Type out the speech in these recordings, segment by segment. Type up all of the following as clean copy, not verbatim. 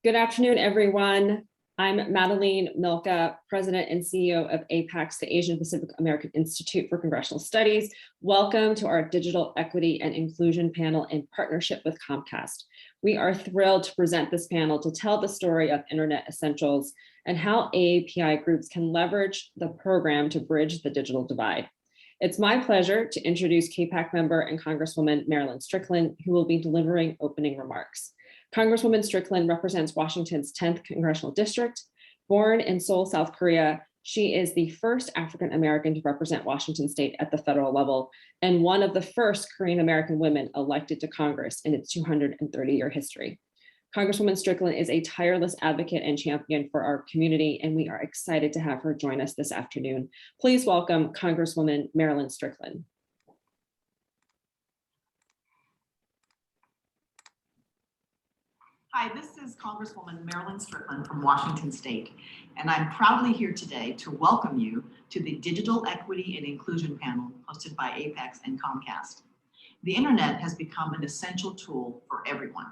Good afternoon, everyone. I'm Madeline Milka, President and CEO of APAICS, the Asian Pacific American Institute for Congressional Studies. Welcome to our Digital Equity and Inclusion panel in partnership with Comcast. We are thrilled to present this panel to tell the story of Internet Essentials and how AAPI groups can leverage the program to bridge the digital divide. It's my pleasure to introduce KPAC member and Congresswoman Marilyn Strickland, who will be delivering opening remarks. Congresswoman Strickland represents Washington's 10th Congressional District. Born in Seoul, South Korea, she is the first African-American to represent Washington state at the federal level and one of the first Korean-American women elected to Congress in its 230-year history. Congresswoman Strickland is a tireless advocate and champion for our community, and we are excited to have her join us this afternoon. Please welcome Congresswoman Marilyn Strickland. Hi, this is Congresswoman Marilyn Strickland from Washington State, and I'm proudly here today to welcome you to the Digital Equity and Inclusion panel hosted by APAICS and Comcast. The internet has become an essential tool for everyone,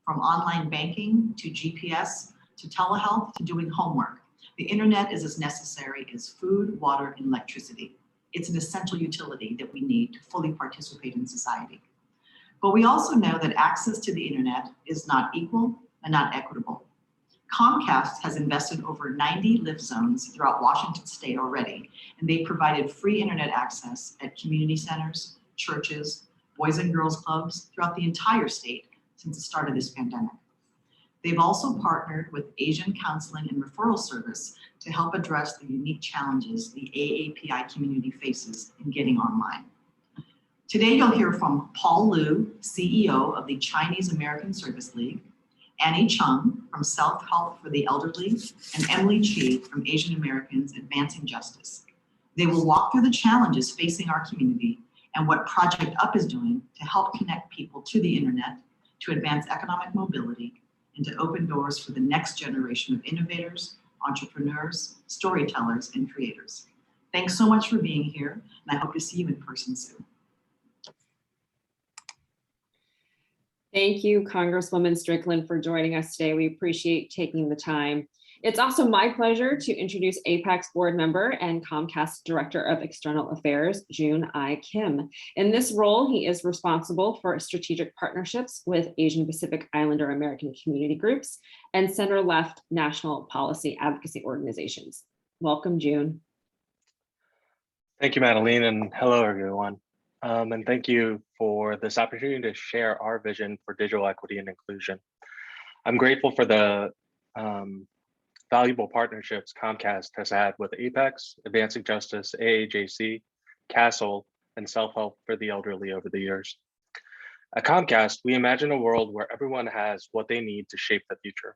from online banking to GPS to telehealth to doing homework. The internet is as necessary as food, water, and electricity. It's an essential utility that we need to fully participate in society. But we also know that access to the internet is not equal and not equitable. Comcast has invested over 90 lift zones throughout Washington state already, and they provided free internet access at community centers, churches, boys and girls clubs throughout the entire state since the start of this pandemic. They've also partnered with Asian Counseling and Referral Service to help address the unique challenges the AAPI community faces in getting online. Today, you'll hear from Paul Liu, CEO of the Chinese American Service League, Annie Chung from Self Help for the Elderly, and Emily Chi from Asian Americans Advancing Justice. They will walk through the challenges facing our community and what Project UP is doing to help connect people to the internet, to advance economic mobility, and to open doors for the next generation of innovators, entrepreneurs, storytellers, and creators. Thanks so much for being here, and I hope to see you in person soon. Thank you, Congresswoman Strickland, for joining us today. We appreciate taking the time. It's also my pleasure to introduce APAICS board member and Comcast Director of External Affairs, Jun I. Kim. In this role, he is responsible for strategic partnerships with Asian Pacific Islander American community groups and center-left national policy advocacy organizations. Welcome, Jun. Thank you, Madeline, and hello, everyone. And thank you for this opportunity to share our vision for digital equity and inclusion. I'm grateful for the valuable partnerships Comcast has had with APAICS, Advancing Justice, AAJC, CASEL, and Self Help for the Elderly over the years. At Comcast, we imagine a world where everyone has what they need to shape the future.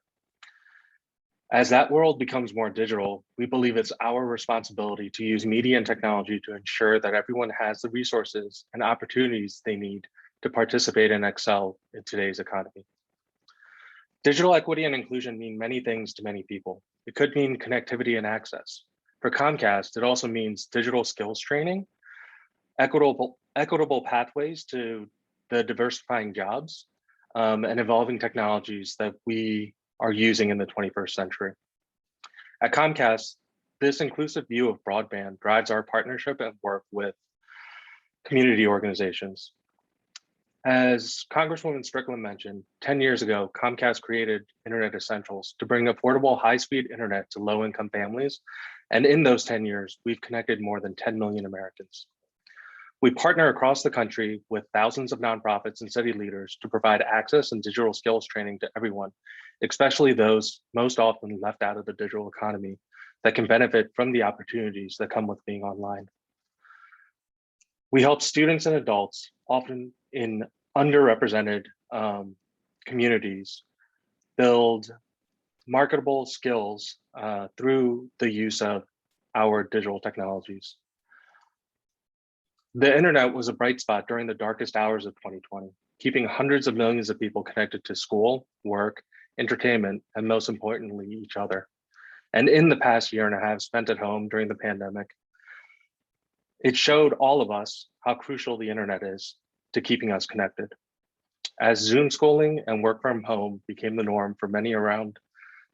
As that world becomes more digital, we believe it's our responsibility to use media and technology to ensure that everyone has the resources and opportunities they need to participate and excel in today's economy. Digital equity and inclusion mean many things to many people. It could mean connectivity and access. For Comcast, it also means digital skills training, equitable pathways to the diversifying jobs, and evolving technologies that we are using in the 21st century. At Comcast, this inclusive view of broadband drives our partnership and work with community organizations. As Congresswoman Strickland mentioned, 10 years ago, Comcast created Internet Essentials to bring affordable high-speed internet to low-income families. And in those 10 years, we've connected more than 10 million Americans. We partner across the country with thousands of nonprofits and city leaders to provide access and digital skills training to everyone, especially those most often left out of the digital economy that can benefit from the opportunities that come with being online. We help students and adults, often in underrepresented communities, build marketable skills through the use of our digital technologies. The internet was a bright spot during the darkest hours of 2020, keeping hundreds of millions of people connected to school, work, entertainment, and most importantly, each other. And in the past year and a half spent at home during the pandemic, it showed all of us how crucial the internet is to keeping us connected. As Zoom schooling and work from home became the norm for many around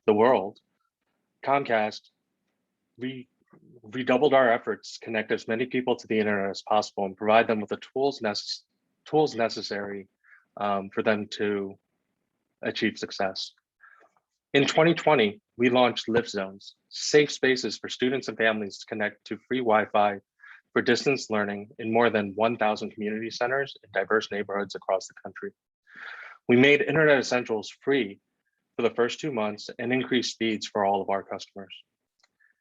the world, Comcast redoubled our efforts to connect as many people to the internet as possible and provide them with the tools necessary for them to achieve success. In 2020, we launched Live Zones, safe spaces for students and families to connect to free Wi-Fi for distance learning in more than 1,000 community centers in diverse neighborhoods across the country. We made Internet Essentials free for the first 2 months and increased speeds for all of our customers.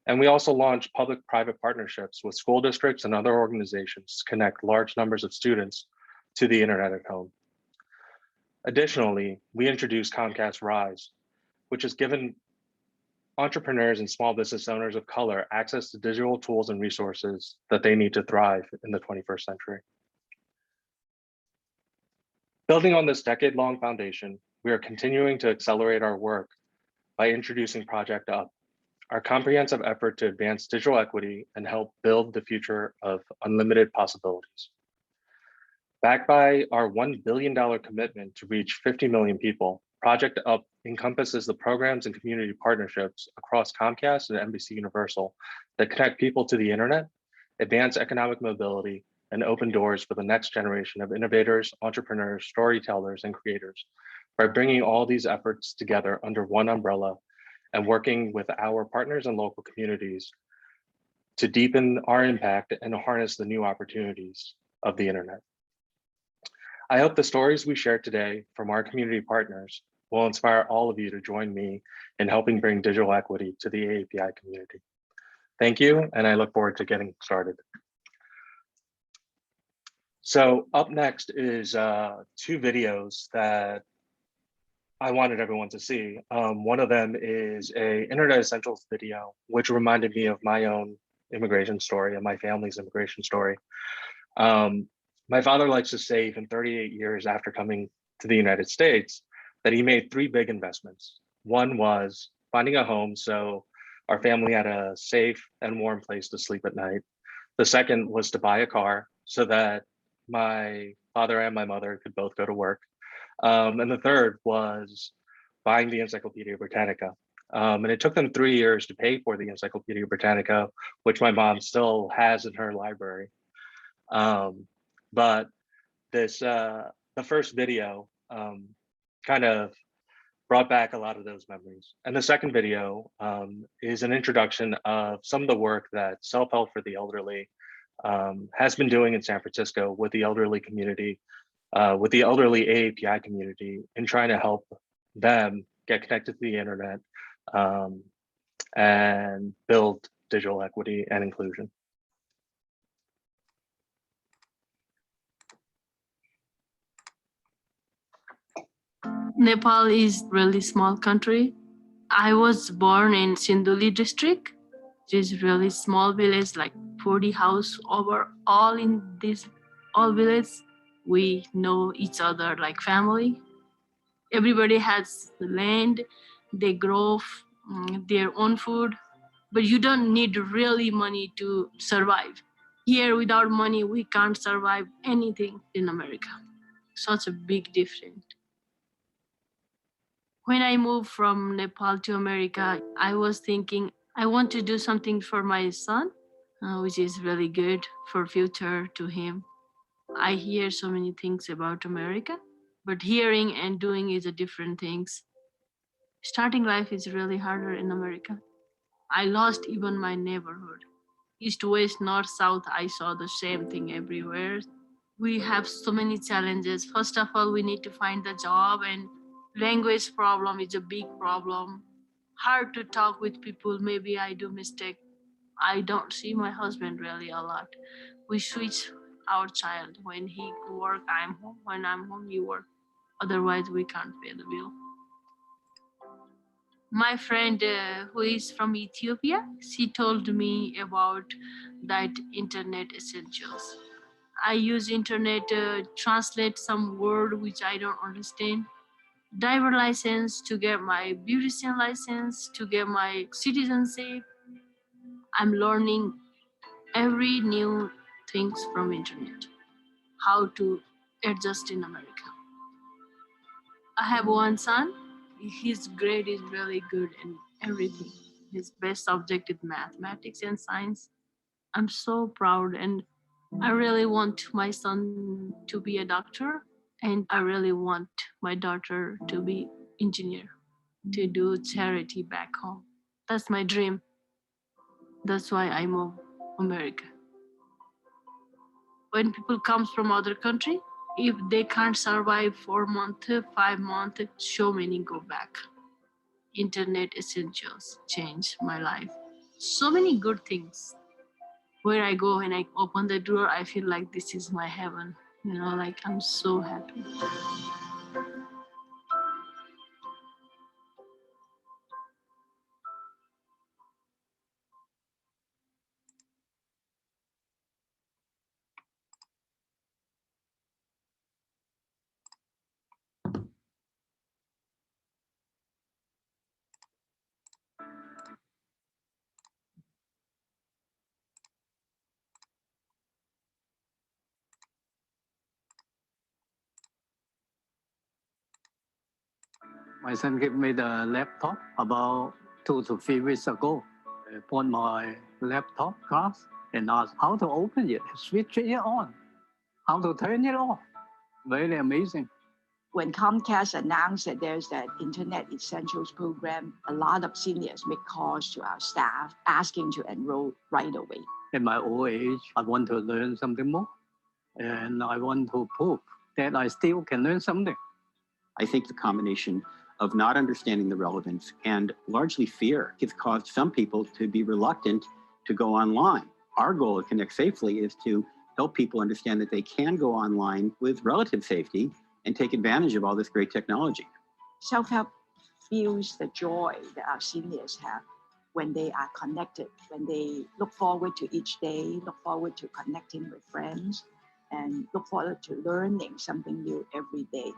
And we also launched public-private partnerships with school districts and other organizations to connect large numbers of students to the internet at home. Additionally, we introduced Comcast Rise, which has given entrepreneurs and small business owners of color access to digital tools and resources that they need to thrive in the 21st century. Building on this decade-long foundation, we are continuing to accelerate our work by introducing Project Up, our comprehensive effort to advance digital equity and help build the future of unlimited possibilities. Backed by our $1 billion commitment to reach 50 million people, Project Up encompasses the programs and community partnerships across Comcast and NBC Universal that connect people to the internet, advance economic mobility, and open doors for the next generation of innovators, entrepreneurs, storytellers, and creators by bringing all these efforts together under one umbrella and working with our partners and local communities to deepen our impact and harness the new opportunities of the internet. I hope the stories we share today from our community partners will inspire all of you to join me in helping bring digital equity to the API community. Thank you, and I look forward to getting started. So up next is 2 videos that I wanted everyone to see. One of them is a Internet Essentials video, which reminded me of my own immigration story and my family's immigration story. My father likes to say, even 38 years after coming to the United States, that he made 3 big investments. One was finding a home so our family had a safe and warm place to sleep at night. The second was to buy a car so that my father and my mother could both go to work. And the third was buying the Encyclopedia Britannica. And it took them 3 years to pay for the Encyclopedia Britannica, which my mom still has in her library. But this, the first video kind of brought back a lot of those memories. And the second video is an introduction of some of the work that Self-Help for the Elderly has been doing in San Francisco with the elderly community, with the elderly AAPI community, in trying to help them get connected to the internet and build digital equity and inclusion. Nepal is really small country. I was born in Sinduli district, which is really small village, like 40 house over. All in this all village, we know each other like family. Everybody has land, they grow their own food, but you don't need really money to survive. Here, without money, we can't survive anything in America. Such a big difference. When I moved from Nepal to America, I was thinking I want to do something for my son, which is really good for future to him. I hear so many things about America, but hearing and doing is a different things. Starting life is really harder in America. I lost even my neighborhood. East, west, north, south, I saw the same thing everywhere. We have so many challenges. First of all, we need to find the job, and language problem is a big problem. Hard to talk with people. Maybe I do mistake. I don't see my husband really a lot. We switch our child. When he work, I'm home. When I'm home, you work. Otherwise, we can't pay the bill. My friend who is from Ethiopia, she told me about that internet essentials. I use internet to translate some word which I don't understand. Driver license, to get my beautician license, to get my citizenship. I'm learning every new things from internet, how to adjust in America. I have one son. His grade is really good in everything. His best subject is mathematics and science. I'm so proud, and I really want my son to be a doctor, and I really want my daughter to be engineer, to do charity back home. That's my dream. That's why I move America. When people comes from other country, if they can't survive 4 months, 5 months, so many go back. Internet essentials changed my life. So many good things. Where I go and I open the door, I feel like this is my heaven. You know, like I'm so happy. My son gave me the laptop about 2 to 3 weeks ago. I bought my laptop class and asked how to open it, switch it on, how to turn it off. Very amazing. When Comcast announced that there's that Internet Essentials program, a lot of seniors make calls to our staff asking to enroll right away. In my old age, I want to learn something more, and I want to prove that I still can learn something. I think the combination of not understanding the relevance and largely fear has caused some people to be reluctant to go online. Our goal at Connect Safely is to help people understand that they can go online with relative safety and take advantage of all this great technology. Self-help feels the joy that our seniors have when they are connected, when they look forward to each day, look forward to connecting with friends, and look forward to learning something new every day.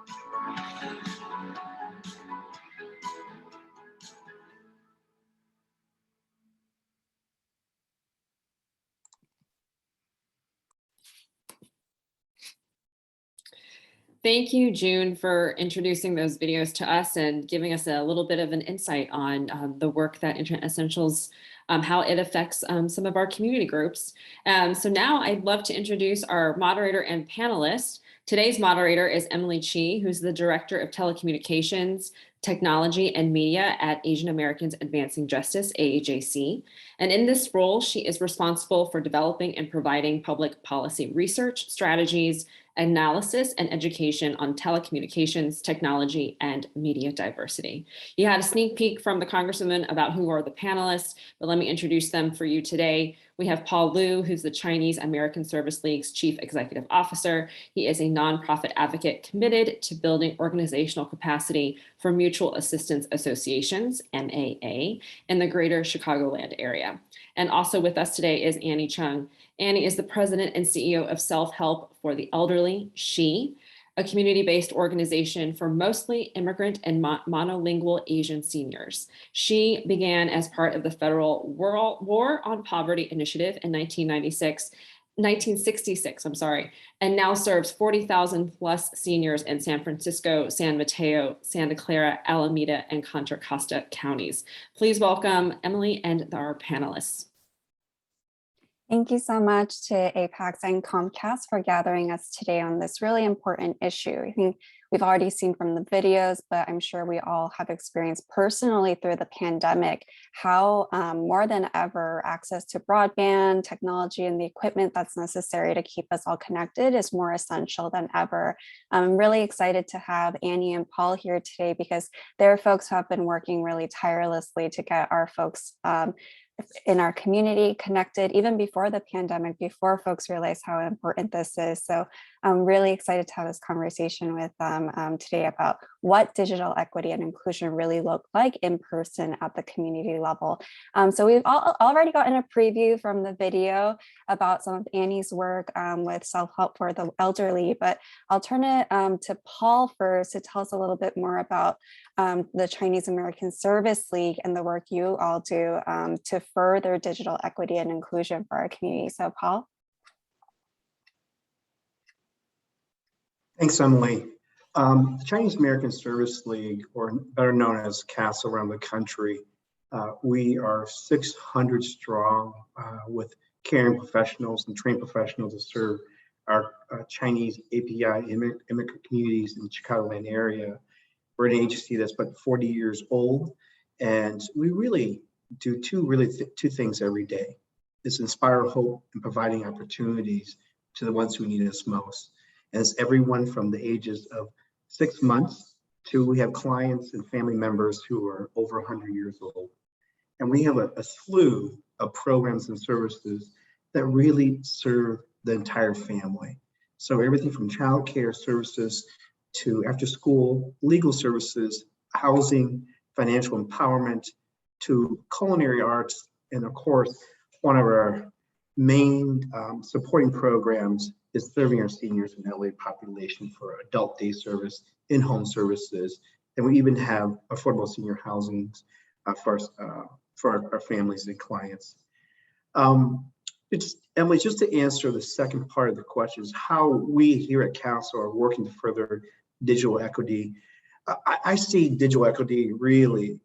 Thank you, June, for introducing those videos to us and giving us a little bit of an insight on the work that Internet Essentials, how it affects some of our community groups. So now I'd love to introduce our moderator and panelist. Today's moderator is Emily Chi, who's the Director of Telecommunications, Technology and Media at Asian Americans Advancing Justice, AAJC. And in this role, she is responsible for developing and providing public policy research, strategies, analysis, and education on telecommunications, technology, and media diversity. You had a sneak peek from the Congresswoman about who are the panelists, but let me introduce them for you today. We have Paul Liu, who's the Chinese American Service League's Chief Executive Officer. He is a nonprofit advocate committed to building organizational capacity for mutual assistance associations, MAA, in the greater Chicagoland area. And also with us today is Annie Chung. Annie is the president and CEO of Self-Help for the Elderly, SHE, a community-based organization for mostly immigrant and monolingual Asian seniors. SHE began as part of the Federal War on Poverty Initiative in 1966, and now serves 40,000 plus seniors in San Francisco, San Mateo, Santa Clara, Alameda, and Contra Costa counties. Please welcome Emily and our panelists. Thank you so much to APAICS and Comcast for gathering us today on this really important issue. I think we've already seen from the videos, but I'm sure we all have experienced personally through the pandemic how more than ever access to broadband, technology, and the equipment that's necessary to keep us all connected is more essential than ever. I'm really excited to have Annie and Paul here today because they're folks who have been working really tirelessly to get our folks in our community connected even before the pandemic, before folks realized how important this is. So I'm really excited to have this conversation with them today about what digital equity and inclusion really look like in person at the community level. So we've already gotten a preview from the video about some of Annie's work with self-help for the elderly, but I'll turn it to Paul first to tell us a little bit more about the Chinese American Service League and the work you all do to further digital equity and inclusion for our community. So Paul. Thanks, Emily. The Chinese American Service League, or better known as CAS around the country, we are 600 strong with caring professionals and trained professionals to serve our Chinese API immigrant communities in the Chicagoland area. We're an agency that's about 40 years old, and we really do two things every day. Is inspire hope and providing opportunities to the ones who need us most. And it's everyone from the ages of 6 months to we have clients and family members who are over 100 years old. And we have a slew of programs and services that really serve the entire family. So everything from childcare services to after school, legal services, housing, financial empowerment, to culinary arts, and of course, one of our main supporting programs is serving our seniors and elderly population for adult day service, in-home services, and we even have affordable senior housing for our families and clients. Emily, just to answer the second part of the question is how we here at CASO are working to further digital equity. I see digital equity really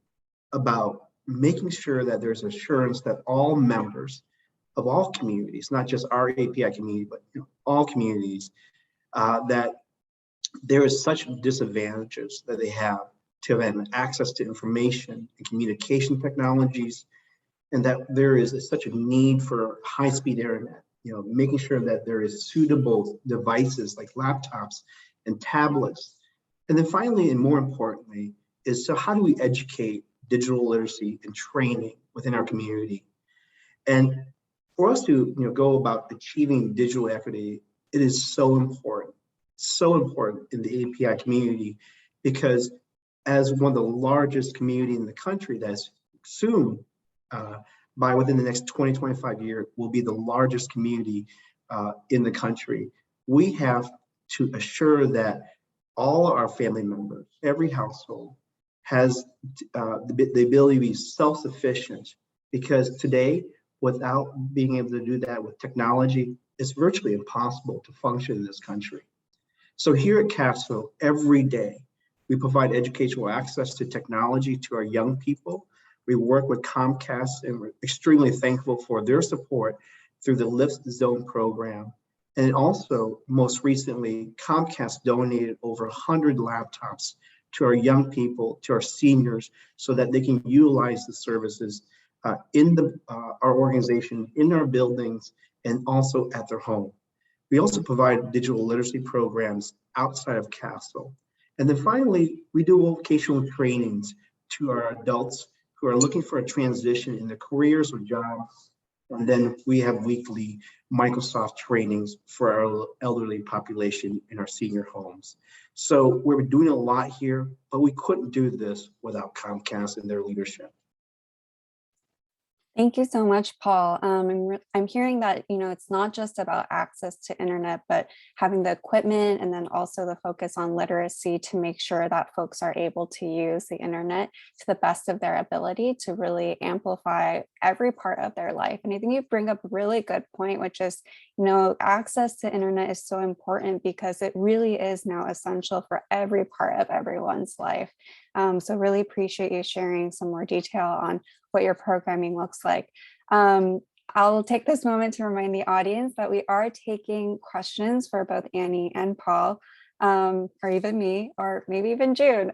about making sure that there's assurance that all members of all communities, not just our API community, but all communities, that there is such disadvantages that they have to have access to information and communication technologies, and that there is such a need for high-speed internet, making sure that there is suitable devices like laptops and tablets. And then finally, and more importantly, is so how do we educate digital literacy and training within our community? And for us to go about achieving digital equity, it is so important in the API community, because as one of the largest community in the country that's soon, by within the next 20-25 years, will be the largest community in the country, we have to assure that all our family members, every household, has the ability to be self-sufficient, because today, without being able to do that with technology, it's virtually impossible to function in this country. So here at CASO, every day, we provide educational access to technology to our young people. We work with Comcast, and we're extremely thankful for their support through the Lift Zone program. And also, most recently, Comcast donated over 100 laptops to our young people, to our seniors, so that they can utilize the services in our organization, in our buildings, and also at their home. We also provide digital literacy programs outside of CASO. And then finally, we do vocational trainings to our adults who are looking for a transition in their careers or jobs. And then we have weekly Microsoft trainings for our elderly population in our senior homes. So we're doing a lot here, but we couldn't do this without Comcast and their leadership. Thank you so much, Paul. I'm hearing that, it's not just about access to internet, but having the equipment and then also the focus on literacy to make sure that folks are able to use the internet to the best of their ability to really amplify every part of their life. And I think you bring up a really good point, which is, access to internet is so important because it really is now essential for every part of everyone's life. So really appreciate you sharing some more detail on what your programming looks like. I'll take this moment to remind the audience that we are taking questions for both Annie and Paul, or even me, or maybe even June.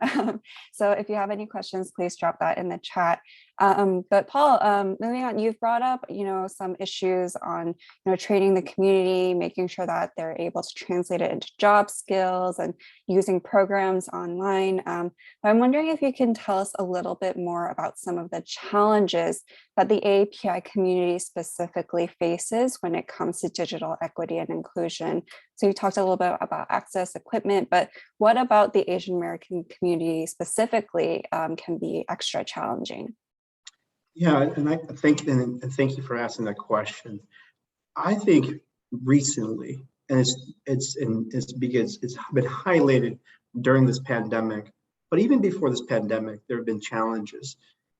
So if you have any questions, please drop that in the chat. But Paul, moving on, you've brought up, some issues on, training the community, making sure that they're able to translate it into job skills and using programs online. But I'm wondering if you can tell us a little bit more about some of the challenges that the API community specifically faces when it comes to digital equity and inclusion. So you talked a little bit about access, equipment, but what about the Asian American community specifically can be extra challenging? Yeah, and I thank you for asking that question. I think recently, and it's because it's been highlighted during this pandemic, but even before this pandemic, there have been challenges.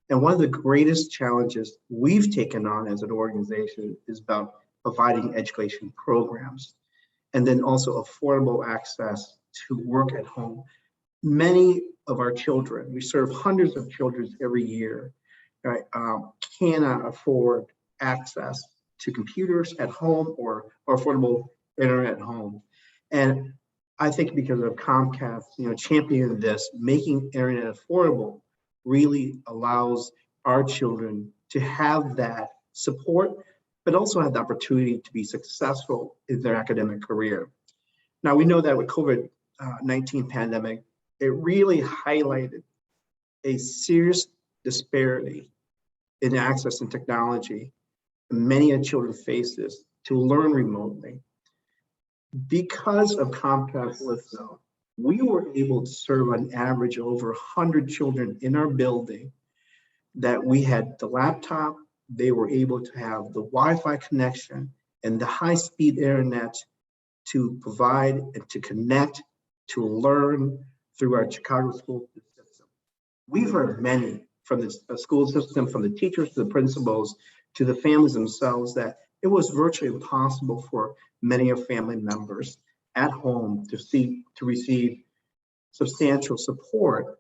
And one of the greatest challenges we've taken on as an organization is about providing education programs, and then also affordable access to work at home. Many of our children, we serve hundreds of children every year, right, cannot afford access to computers at home or affordable internet at home. And I think because of Comcast, championing this, making internet affordable really allows our children to have that support, but also have the opportunity to be successful in their academic career. Now, we know that with COVID-19 pandemic, it really highlighted a serious disparity in access and technology. Many of children face this to learn remotely. Because of Comcast Litho, we were able to serve on average over 100 children in our building that we had the laptop, they were able to have the Wi-Fi connection and the high-speed internet to provide and to connect, to learn through our Chicago school system. We've heard many from the school system, from the teachers to the principals, to the families themselves, that it was virtually impossible for many of family members at home to receive substantial support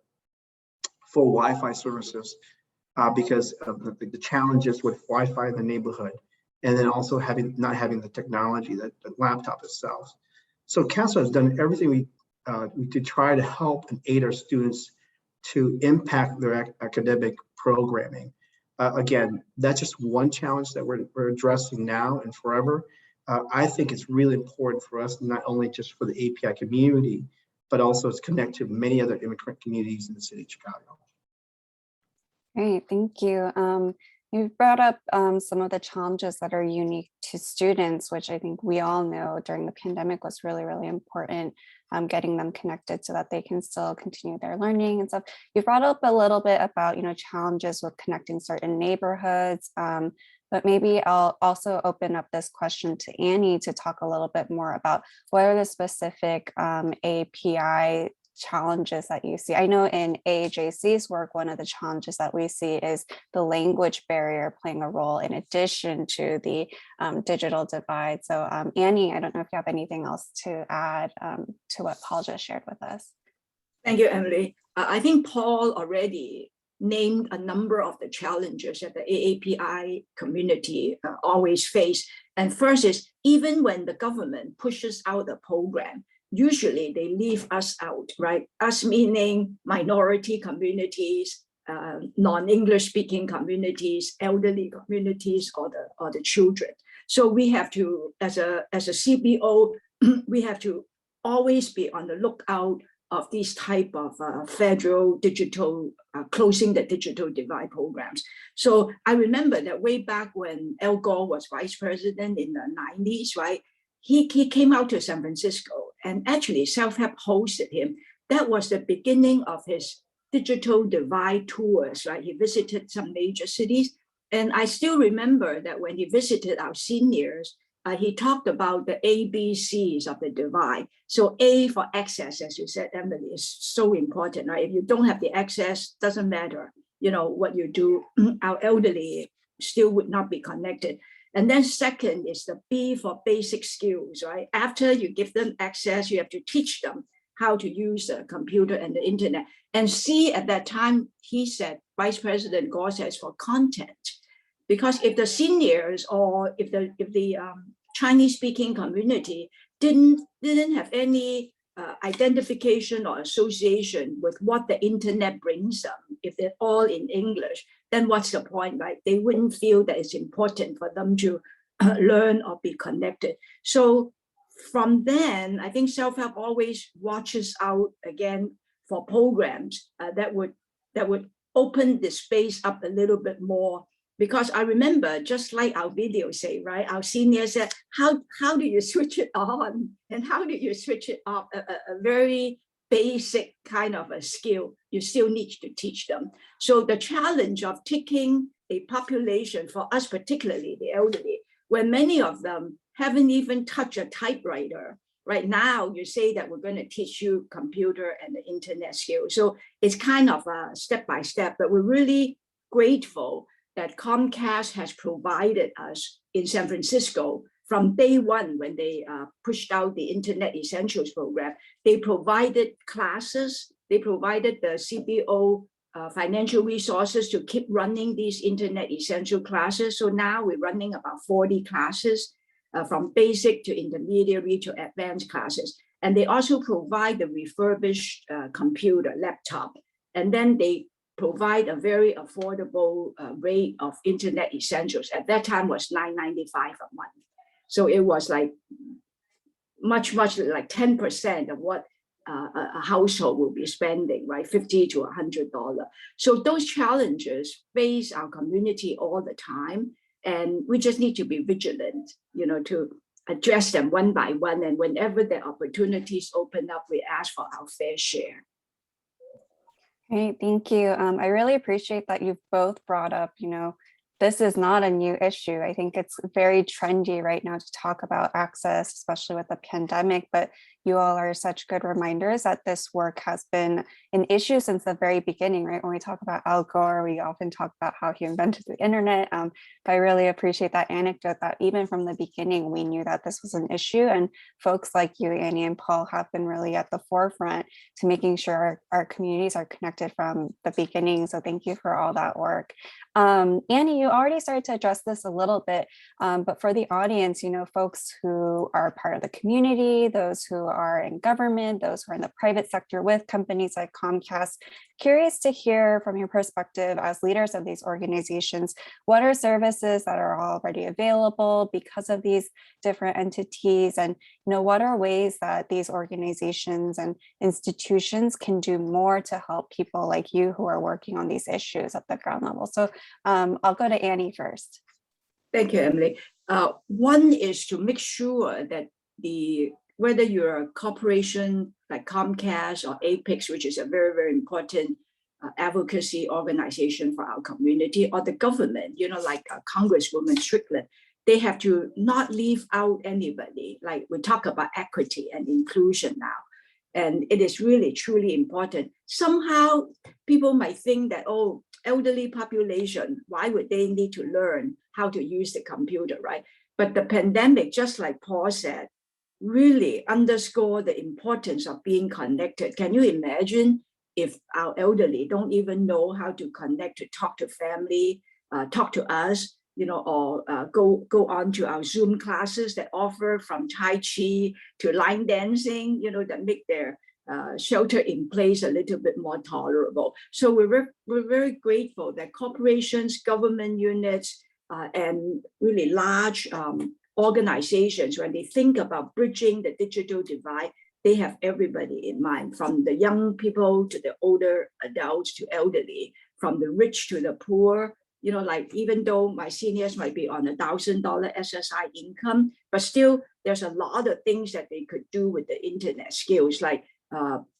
for Wi-Fi services because of the challenges with Wi-Fi in the neighborhood, and then also not having the technology, the laptop itself. So CASA has done everything we to try to help and aid our students to impact their academic programming. Again, that's just one challenge that we're addressing now and forever. I think it's really important for us, not only just for the API community, but also to connect to many other immigrant communities in the city of Chicago. Great, thank you. You brought up some of the challenges that are unique to students, which I think we all know during the pandemic was really, really important, getting them connected so that they can still continue their learning and stuff. You brought up a little bit about, challenges with connecting certain neighborhoods, but maybe I'll also open up this question to Annie to talk a little bit more about what are the specific API challenges that you see. I know in AAJC's work, one of the challenges that we see is the language barrier playing a role in addition to the digital divide. So Annie, I don't know if you have anything else to add to what Paul just shared with us. Thank you, Emily. I think Paul already named a number of the challenges that the AAPI community always face. And first is, even when the government pushes out a program, usually they leave us out, right? Us meaning minority communities, non-English speaking communities, elderly communities, or the children. So we have to, as a CBO, we have to always be on the lookout of these type of federal digital, closing the digital divide programs. So I remember that way back when Al Gore was vice president in the 90s, right? He came out to San Francisco, and actually Self-Help hosted him. That was the beginning of his digital divide tours, right? He visited some major cities. And I still remember that when he visited our seniors, he talked about the ABCs of the divide. So A for access, as you said, Emily, is so important, right? If you don't have the access, doesn't matter, what you do, our elderly still would not be connected. And then second is the B for basic skills, right? After you give them access, you have to teach them how to use the computer and the internet. And C, at that time, he said, Vice President Gore says, for content. Because if the seniors or if the Chinese-speaking community didn't have any identification or association with what the internet brings them, if they're all in English, then what's the point, right? They wouldn't feel that it's important for them to learn or be connected. So from then, I think Self-Help always watches out again for programs that would open the space up a little bit more. Because I remember, just like our video say, right, our seniors said, how do you switch it on? And how do you switch it off? A very basic kind of a skill you still need to teach them. So the challenge of taking a population, for us particularly the elderly, where many of them haven't even touched a typewriter. Right now, you say that we're going to teach you computer and the internet skills. So it's kind of a step by step, but we're really grateful that Comcast has provided us in San Francisco from day one, when they pushed out the Internet Essentials program, they provided classes, they provided the CBO financial resources to keep running these Internet Essential classes. So now we're running about 40 classes from basic to intermediary to advanced classes. And they also provide the refurbished computer, laptop. And then they provide a very affordable rate of Internet Essentials. At that time was $9.95 a month. So it was like much like 10% of what a household will be spending, right? $50 to $100. So those challenges face our community all the time. And we just need to be vigilant, to address them one by one. And whenever the opportunities open up, we ask for our fair share. Great, thank you. I really appreciate that you've both brought up, this is not a new issue. I think it's very trendy right now to talk about access, especially with the pandemic, but you all are such good reminders that this work has been an issue since the very beginning, right? When we talk about Al Gore, we often talk about how he invented the internet, but I really appreciate that anecdote that even from the beginning, we knew that this was an issue, and folks like you, Annie and Paul, have been really at the forefront to making sure our communities are connected from the beginning. So thank you for all that work. Annie, you already started to address this a little bit, but for the audience, folks who are part of the community, those who are in government, those who are in the private sector with companies like Comcast, curious to hear from your perspective as leaders of these organizations, what are services that are already available because of these different entities? And what are ways that these organizations and institutions can do more to help people like you who are working on these issues at the ground level? So I'll go to Annie first. Thank you, Emily. One is to make sure that whether you're a corporation like Comcast or APAICS, which is a very, very important advocacy organization for our community, or the government, like Congresswoman Strickland, they have to not leave out anybody. Like we talk about equity and inclusion now. And it is really, truly important. Somehow people might think that, oh, elderly population, why would they need to learn how to use the computer, right? But the pandemic, just like Paul said, really underscore the importance of being connected. Can you imagine if our elderly don't even know how to connect, to talk to family, talk to us, or go on to our Zoom classes that offer from Tai Chi to line dancing, that make their shelter in place a little bit more tolerable. So we're very grateful that corporations, government units, and really large organizations, when they think about bridging the digital divide, they have everybody in mind, from the young people to the older adults to elderly, from the rich to the poor. Like even though my seniors might be on $1,000 SSI income, but still there's a lot of things that they could do with the internet skills, like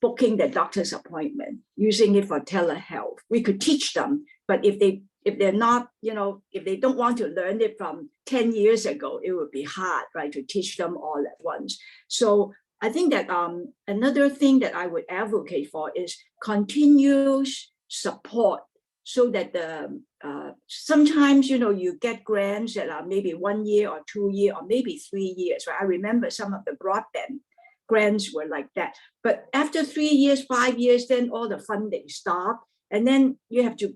booking the doctor's appointment, using it for telehealth. We could teach them, but if they're not, if they don't want to learn it from 10 years ago, it would be hard, right, to teach them all at once. So I think that another thing that I would advocate for is continuous support, so that sometimes, you get grants that are maybe 1 year or 2 years or maybe 3 years, right? I remember some of the broadband grants were like that. But after 3 years, 5 years, then all the funding stopped. And then you have to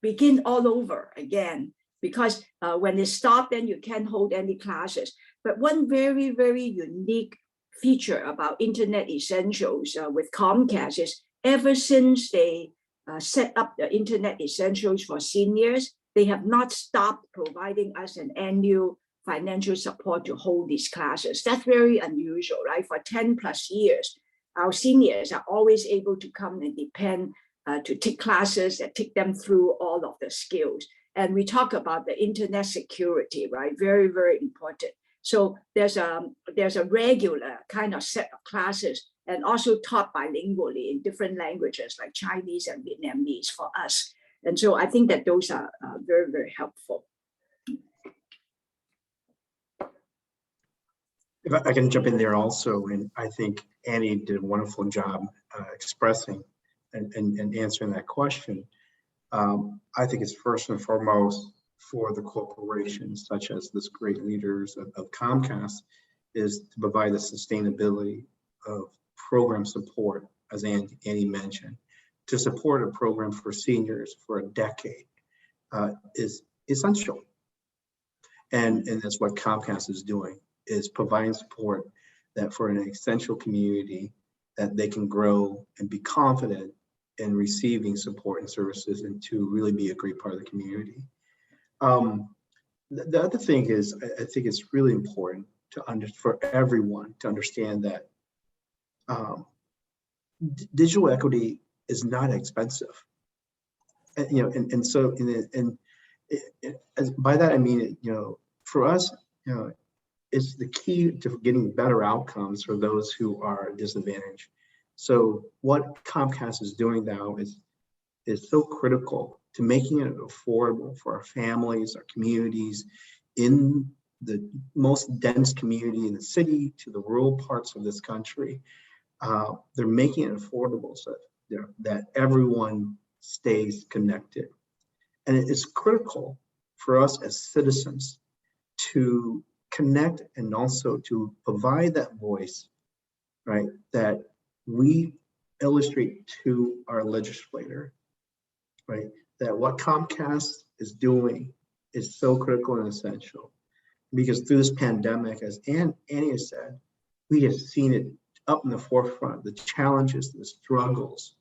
begin all over again, because when it stopped, then you can't hold any classes. But one very, very unique feature about Internet Essentials with Comcast is ever since they set up the Internet Essentials for seniors, they have not stopped providing us an annual financial support to hold these classes. That's very unusual, right? For 10 plus years, our seniors are always able to come and depend to take classes that take them through all of the skills. And we talk about the internet security, right? Very, very important. So there's a regular kind of set of classes, and also taught bilingually in different languages like Chinese and Vietnamese for us. And so I think that those are very, very helpful. If I can jump in there also, and I think Annie did a wonderful job expressing and answering that question. I think it's first and foremost for the corporations, such as this great leaders of Comcast, is to provide the sustainability of program support, as Annie mentioned. To support a program for seniors for a decade is essential. And that's what Comcast is doing, is providing support that for an essential community that they can grow and be confident in receiving support and services and to really be a great part of the community. The other thing is, I think it's really important for everyone to understand that digital equity is not expensive. And so by that I mean, for us, it's the key to getting better outcomes for those who are disadvantaged. So what Comcast is doing now is so critical to making it affordable for our families, our communities, in the most dense community in the city to the rural parts of this country. They're making it affordable so that everyone stays connected. And it is critical for us as citizens to connect and also to provide that voice, right, that we illustrate to our legislator, right, that what Comcast is doing is so critical and essential. Because through this pandemic, as Annie has said, we have seen it up in the forefront, the challenges, the struggles.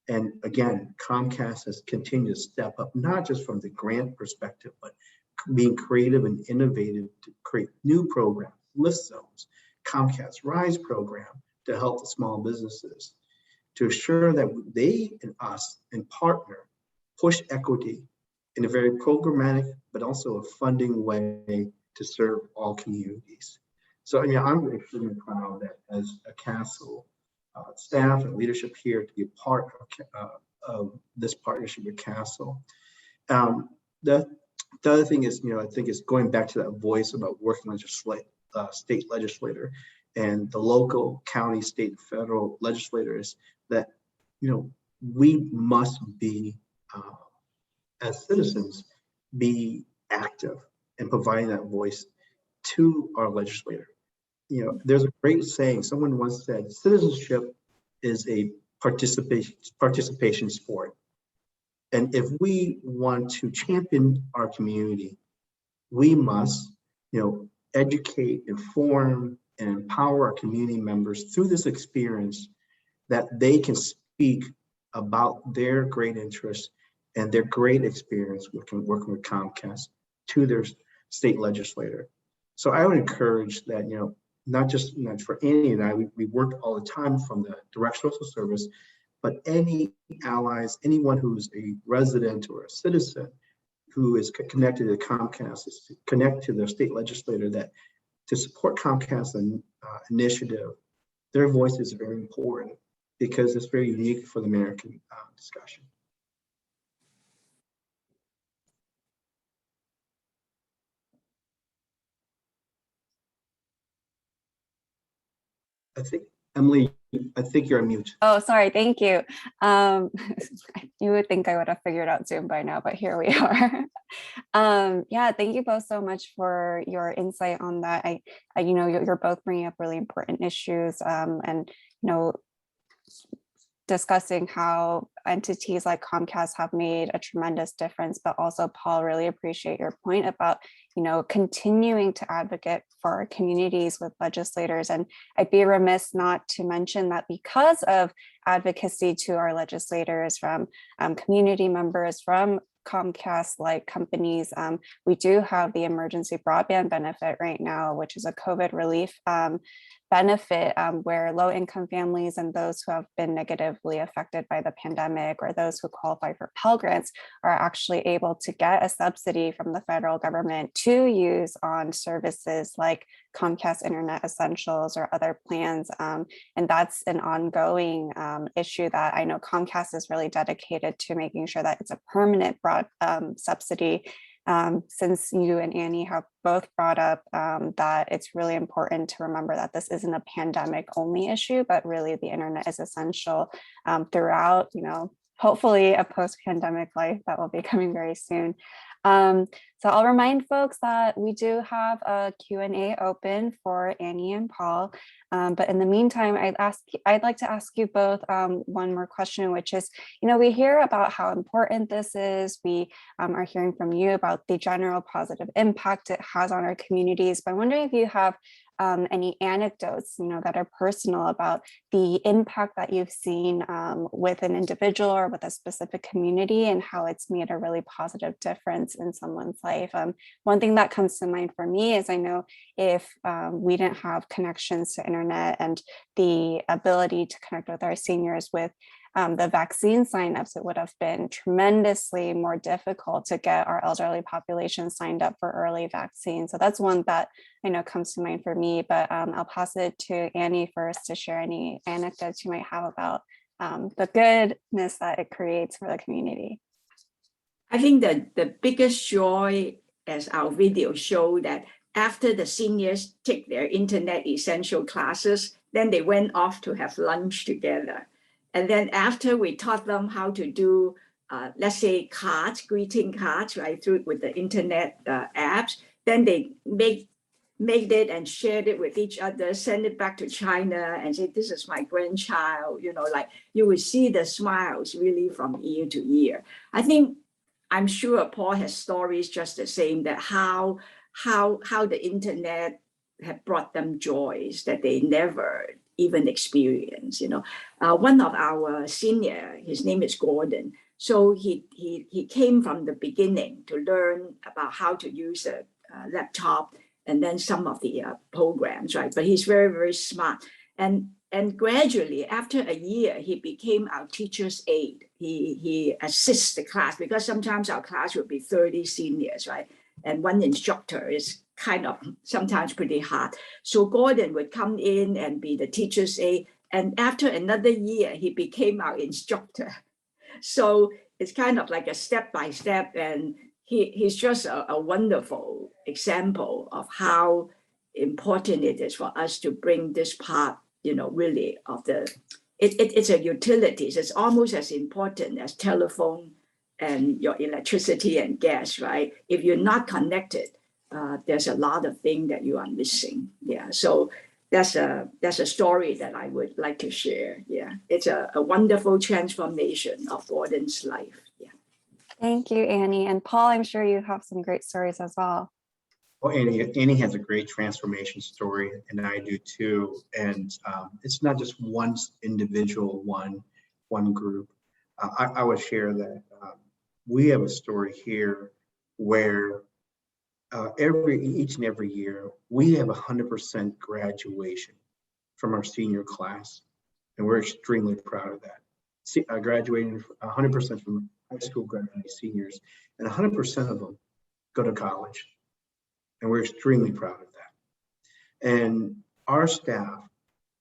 And again, Comcast has continued to step up, not just from the grant perspective, but being creative and innovative to create new programs, list zones, Comcast Rise program to help the small businesses, to assure that they and us and partner push equity in a very programmatic, but also a funding way to serve all communities. So I'm extremely proud that as a CASEL staff and leadership here to be a part of this partnership with CASEL. The other thing is, I think it's going back to that voice about working state legislator and the local, county, state, federal legislators that, we must be, as citizens, be active in providing that voice to our legislator. There's a great saying, someone once said, citizenship is a participation sport. And if we want to champion our community, we must, educate, inform, and empower our community members through this experience that they can speak about their great interests and their great experience working with Comcast to their state legislator. So I would encourage that, not just for Annie and I, we work all the time from the Direct Social Service, but any allies, anyone who's a resident or a citizen who is connected to Comcast, is to connect to their state legislator that to support Comcast initiative. Their voice is very important because it's very unique for the American discussion. I think, Emily, I think you're on mute. Oh, sorry. Thank you. You would think I would have figured out Zoom by now, but here we are. Yeah, thank you both so much for your insight on that. You're both bringing up really important issues, and discussing how entities like Comcast have made a tremendous difference, but also, Paul, really appreciate your point about, continuing to advocate for our communities with legislators. And I'd be remiss not to mention that because of advocacy to our legislators from community members, from Comcast-like companies, we do have the emergency broadband benefit right now, which is a COVID relief benefit where low-income families and those who have been negatively affected by the pandemic or those who qualify for Pell Grants are actually able to get a subsidy from the federal government to use on services like Comcast Internet Essentials or other plans. And that's an ongoing issue that I know Comcast is really dedicated to making sure that it's a permanent broad subsidy. Since you and Annie have both brought up that it's really important to remember that this isn't a pandemic only issue, but really the internet is essential throughout, hopefully a post-pandemic life that will be coming very soon. So I'll remind folks that we do have a Q&A open for Annie and Paul. But in the meantime, I'd like to ask you both one more question, which is, we hear about how important this is. We are hearing from you about the general positive impact it has on our communities. But I'm wondering if you have any anecdotes, that are personal about the impact that you've seen with an individual or with a specific community and how it's made a really positive difference in someone's life. One thing that comes to mind for me is I know if we didn't have connections to internet and the ability to connect with our seniors with the vaccine signups, it would have been tremendously more difficult to get our elderly population signed up for early vaccines. So that's one that I know comes to mind for me, but I'll pass it to Annie first to share any anecdotes you might have about the goodness that it creates for the community. I think that the biggest joy, as our video showed, that after the seniors take their internet essential classes, then they went off to have lunch together. And then after we taught them how to do, let's say cards, greeting cards, right, through with the internet apps, then they made it and shared it with each other, send it back to China and say, this is my grandchild, like you will see the smiles really from ear to ear. I'm sure Paul has stories just the same, that how the internet have brought them joys that they never even experience. One of our senior, his name is Gordon. So he came from the beginning to learn about how to use a laptop and then some of the programs, right? But he's very, very smart. And gradually, after a year, he became our teacher's aide. He assists the class because sometimes our class would be 30 seniors, right? And one instructor is kind of sometimes pretty hard. So Gordon would come in and be the teacher's aide. And after another year, he became our instructor. So it's kind of like a step-by-step, and he's just a wonderful example of how important it is for us to bring this part, really of it's a utilities. It's almost as important as telephone and your electricity and gas, right? If you're not connected, there's a lot of things that you are missing. Yeah, so that's a story that I would like to share. Yeah, it's a wonderful transformation of Gordon's life. Yeah. Thank you, Annie. And Paul, I'm sure you have some great stories as well. Well, Annie has a great transformation story, and I do too. And it's not just one individual, one group. I would share that we have a story here where each and every year we have 100% graduation from our senior class, and we're extremely proud of that. Graduating 100% from high school graduating seniors, and 100% of them go to college. And we're extremely proud of that. And our staff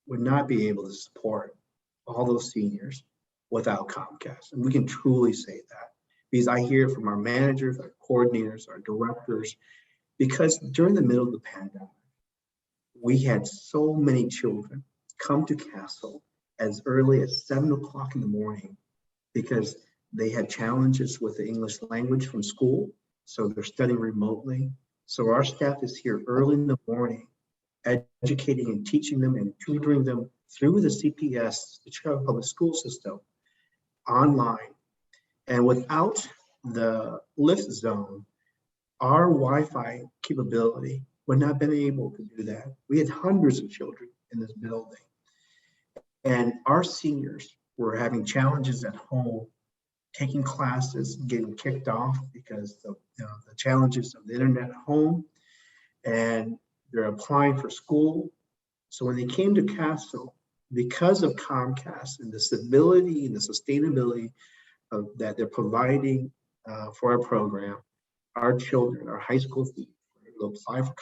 would not be able to support all those seniors without Comcast. And we can truly say that because I hear from our managers, our coordinators, our directors, because during the middle of the pandemic, we had so many children come to Castle as early as 7 o'clock in the morning because they had challenges with the English language from school. So they're studying remotely. So our staff is here early in the morning, educating and teaching them and tutoring them through the CPS, the Chicago Public School System, online. And without the lift zone, our Wi-Fi capability would not have been able to do that. We had hundreds of children in this building. And our seniors were having challenges at home, taking classes, getting kicked off because of the challenges of the internet at home, and they're applying for school. So when they came to Castle, because of Comcast and the stability and the sustainability that they're providing for our program, our children, our high school students will apply for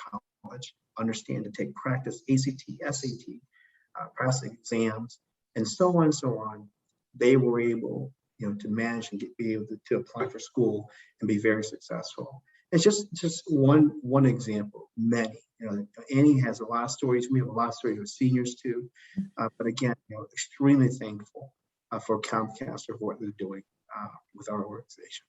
college, understand to take practice, ACT, SAT, passing exams, and so on and so on. They were able to manage and be able to apply for school and be very successful. It's just one example, many. Annie has a lot of stories. We have a lot of stories with seniors too. But again, extremely thankful for Comcast for what they're doing with our organization.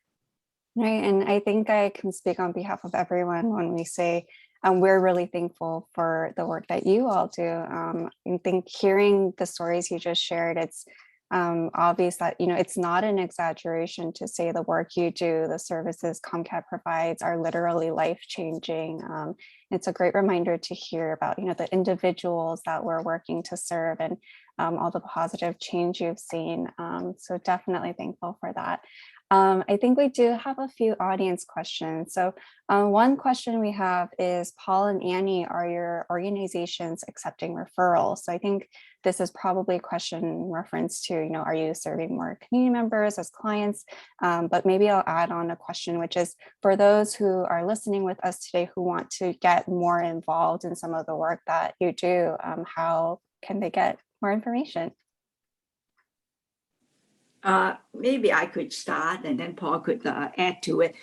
Right, and I think I can speak on behalf of everyone when we say we're really thankful for the work that you all do. I think hearing the stories you just shared, it's obvious that, it's not an exaggeration to say the work you do, the services Comcast provides are literally life-changing. It's a great reminder to hear about, the individuals that we're working to serve and all the positive change you've seen. So definitely thankful for that. I think we do have a few audience questions. So one question we have is, Paul and Annie, are your organizations accepting referrals? So I think this is probably a question in reference to, are you serving more community members as clients? But maybe I'll add on a question, which is for those who are listening with us today who want to get more involved in some of the work that you do, how can they get more information? Maybe I could start and then Paul could add to it.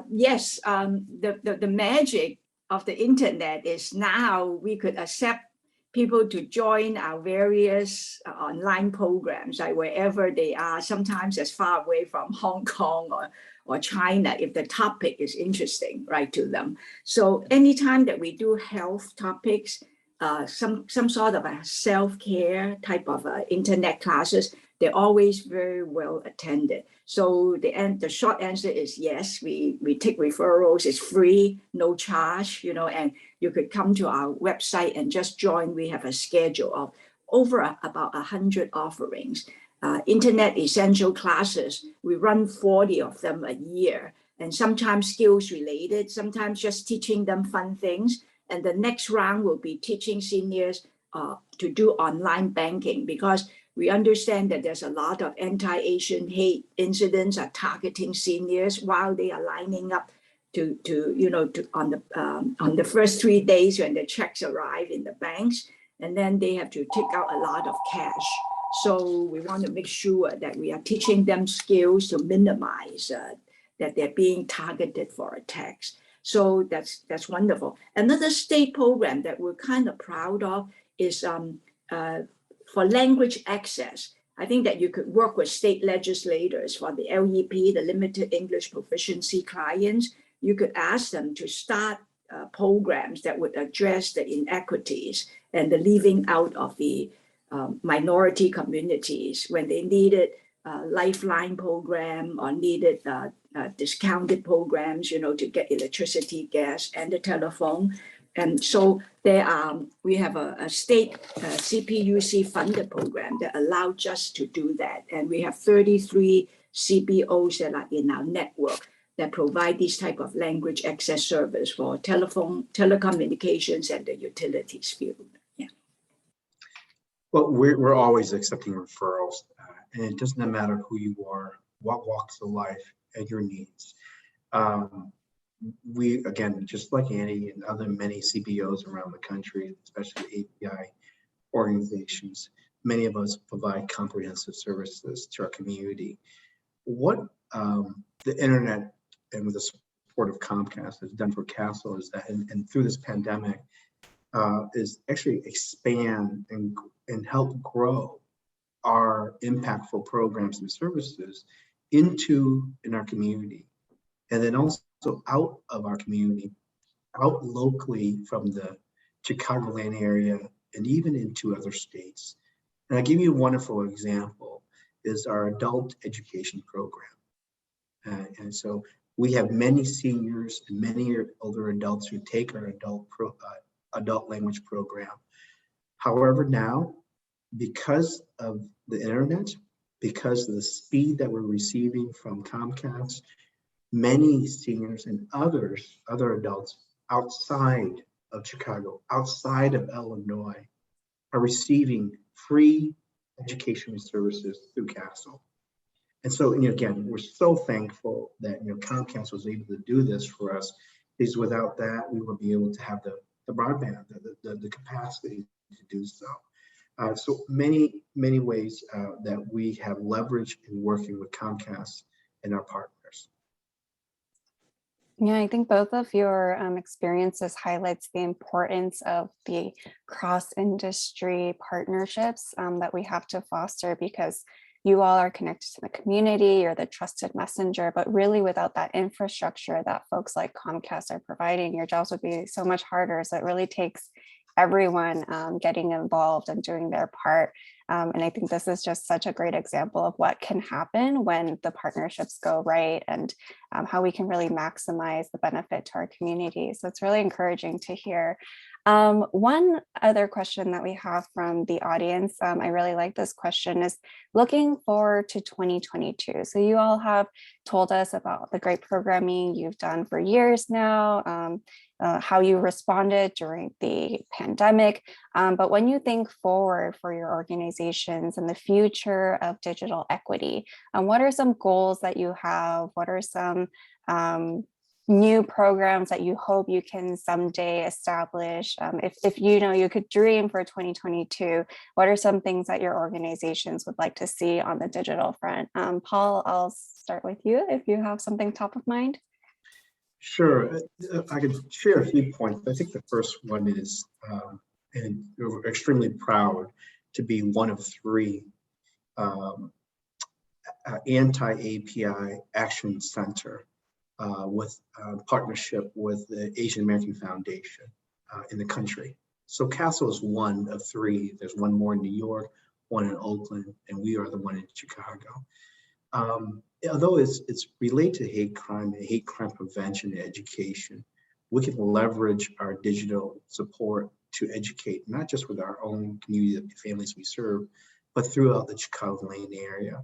Yes, the magic of the internet is now we could accept people to join our various online programs, like wherever they are, sometimes as far away from Hong Kong or China, if the topic is interesting, right, to them. So anytime that we do health topics, some sort of a self-care type of internet classes, they're always very well attended. So the short answer is yes, we take referrals, it's free, no charge, and you could come to our website and just join. We have a schedule of over about 100 offerings. Internet essential classes, we run 40 of them a year, and sometimes skills related, sometimes just teaching them fun things. And the next round will be teaching seniors to do online banking, because we understand that there's a lot of anti-Asian hate incidents are targeting seniors while they are lining up on the first 3 days when the checks arrive in the banks, and then they have to take out a lot of cash. So we want to make sure that we are teaching them skills to minimize that they're being targeted for attacks. So that's wonderful. Another state program that we're kind of proud of is for language access. I think that you could work with state legislators for the LEP, the limited English proficiency clients. You could ask them to start programs that would address the inequities and the leaving out of the minority communities when they needed a lifeline program or needed discounted programs, to get electricity, gas, and the telephone. And so we have a state CPUC funded program that allowed us to do that. And we have 33 CBOs that are in our network that provide this type of language access service for telecommunications and the utilities field. Yeah. Well, we're always accepting referrals, and it does not matter who you are, what walks of life, and your needs. We, again, just like Annie and other many CBOs around the country, especially API organizations, many of us provide comprehensive services to our community. What the internet and with the support of Comcast has done for Castle is that, and through this pandemic, is actually expand and help grow our impactful programs and services in our community. And then also out of our community, out locally from the Chicagoland area and even into other states. And I'll give you a wonderful example is our adult education program. And so we have many seniors and many older adults who take our adult language program. However, now, because of the internet, because of the speed that we're receiving from Comcast, many seniors and other adults outside of Chicago, outside of Illinois, are receiving free educational services through Castle. And so, again, we're so thankful that Comcast was able to do this for us, because without that, we would be able to have the broadband, the capacity to do so. So many ways that we have leveraged in working with Comcast and our partners. Yeah, I think both of your experiences highlights the importance of the cross-industry partnerships that we have to foster, because you all are connected to the community, you're the trusted messenger, but really without that infrastructure that folks like Comcast are providing, your jobs would be so much harder. So it really takes everyone getting involved and doing their part. And I think this is just such a great example of what can happen when the partnerships go right, and how we can really maximize the benefit to our community. So it's really encouraging to hear. One other question that we have from the audience, I really like this question, is looking forward to 2022. So you all have told us about the great programming you've done for years now, how you responded during the pandemic. But when you think forward for your organizations and the future of digital equity, what are some goals that you have? What are some new programs that you hope you can someday establish? If you know you could dream for 2022, what are some things that your organizations would like to see on the digital front? Paul, I'll start with you if you have something top of mind. Sure, I can share a few points. I think the first one is, and we're extremely proud to be one of 3 anti-API action center with partnership with the Asian American Foundation in the country. So CASEL is one of 3. There's one more in New York, one in Oakland, and we are the one in Chicago. Although it's related to hate crime and hate crime prevention and education, we can leverage our digital support to educate, not just with our own community of families we serve, but throughout the Chicagoland area.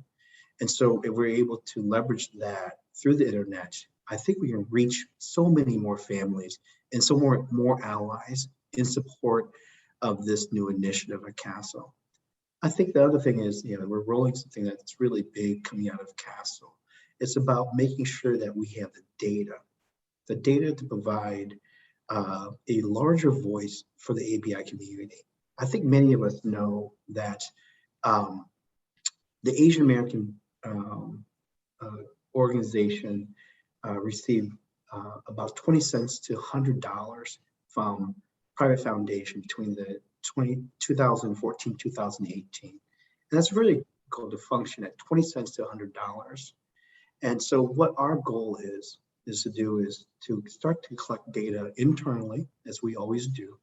And so if we're able to leverage that through the internet, I think we can reach so many more families and so more allies in support of this new initiative at CASEL. I think the other thing is, we're rolling something that's really big coming out of CASEL. It's about making sure that we have the data to provide a larger voice for the API community. I think many of us know that the Asian American organization received about 20 cents to $100 from private foundation between the 2014-2018. And that's really called to function at 20 cents to $100. And so what our goal is to start to collect data internally, as we always do,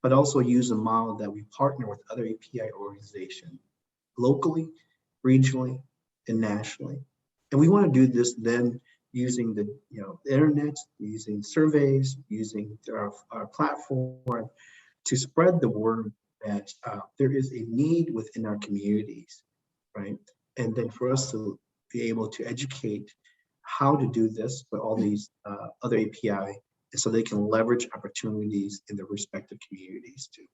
but also use a model that we partner with other API organizations locally, regionally, and nationally. And we want to do this then using the internet, using surveys, using our platform to spread the word that there is a need within our communities, right? And then for us to be able to educate how to do this with all these other API, and so they can leverage opportunities in their respective communities too.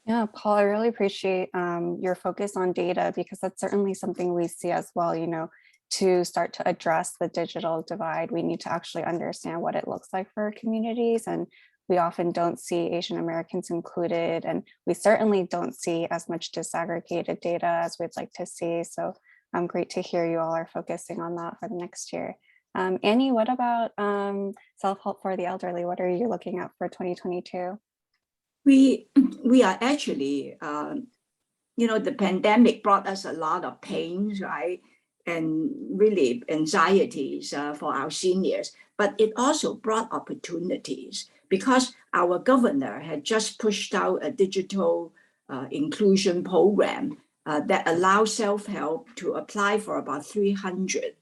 Yeah, Paul, I really appreciate your focus on data, because that's certainly something we see as well. To start to address the digital divide, we need to actually understand what it looks like for our communities. And we often don't see Asian Americans included, and we certainly don't see as much disaggregated data as we'd like to see. So great to hear you all are focusing on that for the next year. Annie, what about self-help for the elderly? What are you looking at for 2022? We are actually, the pandemic brought us a lot of pains, right? And really anxieties for our seniors, but it also brought opportunities, because our governor had just pushed out a digital inclusion program that allows self-help to apply for about 300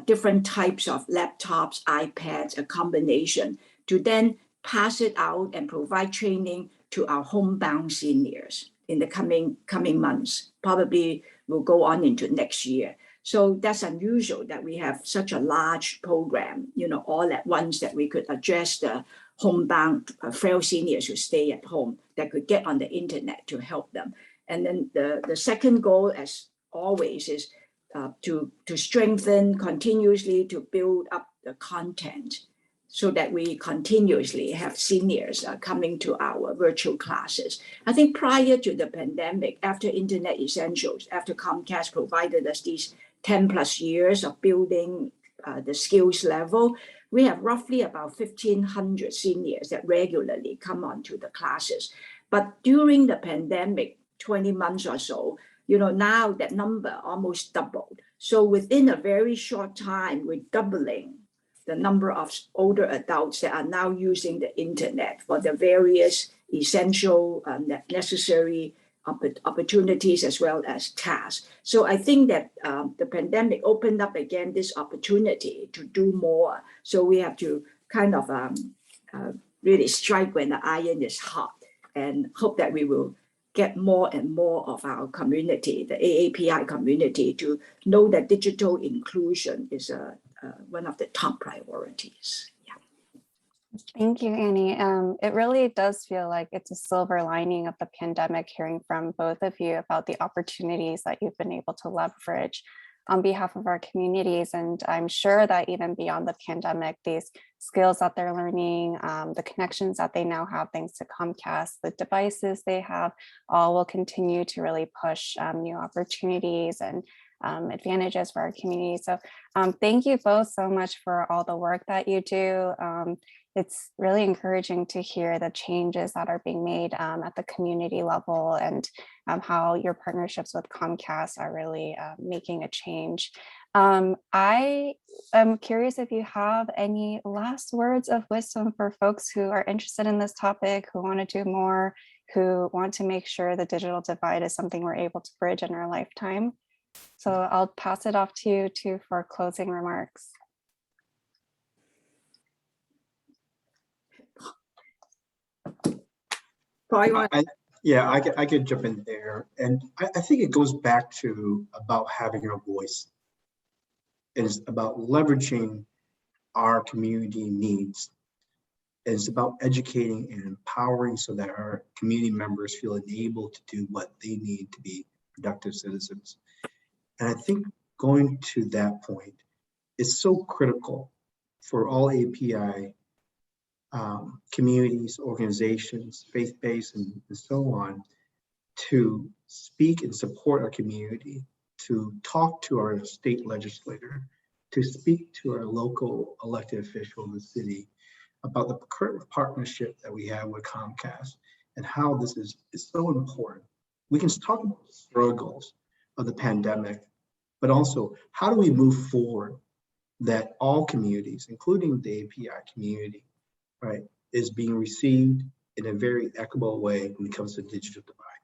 different types of laptops, iPads, a combination, to then pass it out and provide training to our homebound seniors in the coming months. Probably will go on into next year. So that's unusual that we have such a large program, all at once, that we could address the homebound frail seniors who stay at home, that could get on the internet to help them. And then the second goal, as always, is to strengthen continuously, to build up the content, so that we continuously have seniors coming to our virtual classes. I think prior to the pandemic, after Internet Essentials, after Comcast provided us these 10 plus years of building the skills level, we have roughly about 1,500 seniors that regularly come onto the classes. But during the pandemic, 20 months or so, Now that number almost doubled. So within a very short time, we're doubling the number of older adults that are now using the internet for the various essential, necessary opportunities as well as tasks. So I think that the pandemic opened up again this opportunity to do more. So we have to kind of really strike when the iron is hot, and hope that we will get more and more of our community, the AAPI community, to know that digital inclusion is one of the top priorities. Yeah. Thank you, Annie. It really does feel like it's a silver lining of the pandemic, hearing from both of you about the opportunities that you've been able to leverage on behalf of our communities. And I'm sure that even beyond the pandemic, these skills that they're learning, the connections that they now have thanks to Comcast, the devices they have, all will continue to really push new opportunities and advantages for our community. So thank you both so much for all the work that you do. It's really encouraging to hear the changes that are being made at the community level, and how your partnerships with Comcast are really making a change. I am curious if you have any last words of wisdom for folks who are interested in this topic, who want to do more, who want to make sure the digital divide is something we're able to bridge in our lifetime. So I'll pass it off to you two for closing remarks. I could jump in there. And I think it goes back to about having a voice. It is about leveraging our community needs. It's about educating and empowering so that our community members feel enabled to do what they need to be productive citizens. And I think going to that point is so critical for all API communities, organizations, faith-based, and so on, to speak and support our community, to talk to our state legislator, to speak to our local elected official in the city about the current partnership that we have with Comcast and how this is so important. We can talk about the struggles of the pandemic, but also how do we move forward that all communities, including the API community, right, is being received in a very equitable way when it comes to digital divide.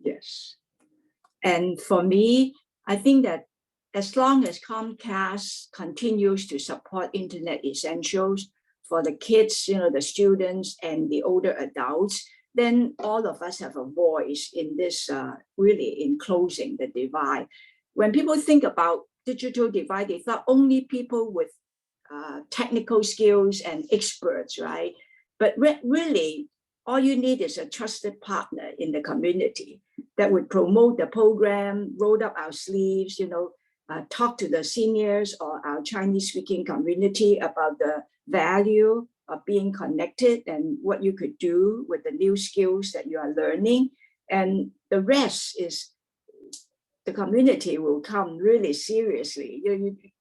Yes. And for me, I think that as long as Comcast continues to support internet essentials for the kids, the students and the older adults, then all of us have a voice in this, really in closing the divide. When people think about digital divide, they thought only people with technical skills and experts, right? But really, all you need is a trusted partner in the community that would promote the program, roll up our sleeves, talk to the seniors or our Chinese-speaking community about the value of being connected and what you could do with the new skills that you are learning. And the rest is the community will come really seriously.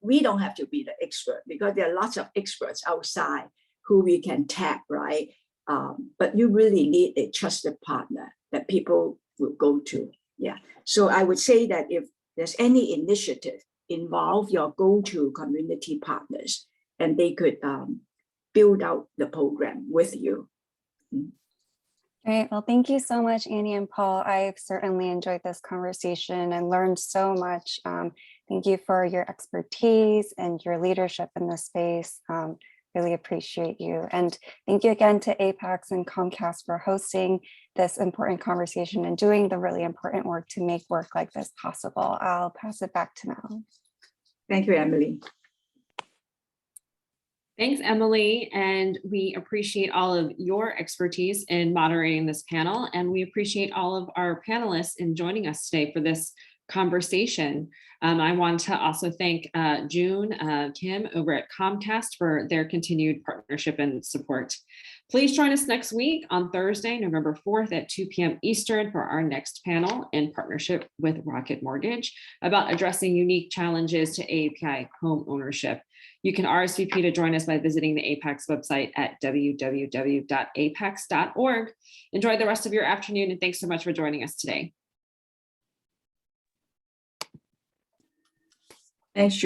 We don't have to be the expert because there are lots of experts outside who we can tap, right? But you really need a trusted partner that people will go to. Yeah. So I would say that if there's any initiative, involve your go-to community partners and they could build out the program with you. Great. Well, thank you so much, Annie and Paul. I've certainly enjoyed this conversation and learned so much. Thank you for your expertise and your leadership in this space. Really appreciate you. And thank you again to APAICS and Comcast for hosting this important conversation and doing the really important work to make work like this possible. I'll pass it back to Mel. Thank you, Emily. Thanks, Emily. And we appreciate all of your expertise in moderating this panel. And we appreciate all of our panelists in joining us today for this conversation. I want to also thank June Kim over at Comcast for their continued partnership and support. Please join us next week on Thursday, November 4th at 2 p.m. Eastern for our next panel in partnership with Rocket Mortgage about addressing unique challenges to API home ownership. You can RSVP to join us by visiting the APAICS website at www.apaics.org. Enjoy the rest of your afternoon, and thanks so much for joining us today. Thanks,